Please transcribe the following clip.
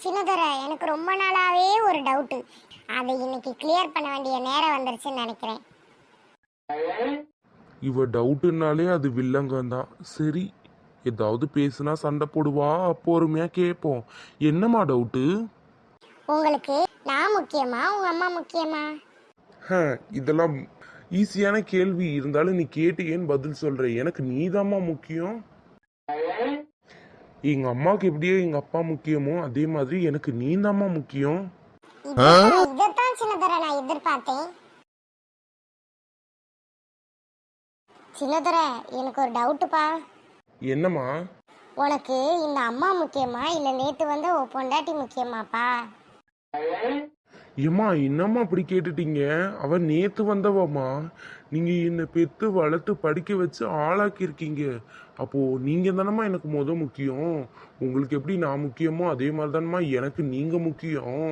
சின்னதுரை, எனக்கு ரொம்ப நாளாவே ஒரு டவுட்டு. அதை இன்னைக்கு கிளியர் பண்ண வேண்டிய நேரம் வந்துருச்சுன்னு நினைக்கிறேன். இவ டவுட்டுனாலே அது வில்லங்கம் தான். சரி, ஏதாவது பேசுனா சண்டை போடுவா, பொறுமையா கேட்போம். என்னம்மா டவுட்டு? உங்களுக்கு நான் முக்கியமா, உங்க அம்மா முக்கியமா? இதெல்லாம் ஈஸியான கேள்வி இருந்தாலும் நீ கேட்டியேன்னு பதில் சொல்ற. எனக்கு நீதாம்மா முக்கியம். எங்க அம்மாவுக்கு எப்படியோ எங்க அப்பா முக்கியமோ அதே மாதிரி எனக்கு நீதாம்மா முக்கியம். இதைத்தான் சின்னதுரை நான் எதிர்பார்த்தேன். சின்னதுரை, எனக்கு ஒரு டவுட்டுப்பா. என்னம்மா? உனக்கு இந்த அம்மா முக்கியமா இல்ல நேத்து வந்த உன் பொண்டாட்டி முக்கியமாப்பா? ஏம்மா என்னம்மா அப்படி கேட்டுட்டீங்க? அவ நேத்து வந்தவம்மா. நீங்க என்னை பெத்து வளர்த்து படிக்க வச்சு ஆளாக்கி இருக்கீங்க. அப்போ நீங்க தானம்மா எனக்கு முக்கியம். உங்களுக்கு எப்படி நான் முக்கியமோ அதே மாதிரி தானம்மா எனக்கு நீங்க முக்கியம்.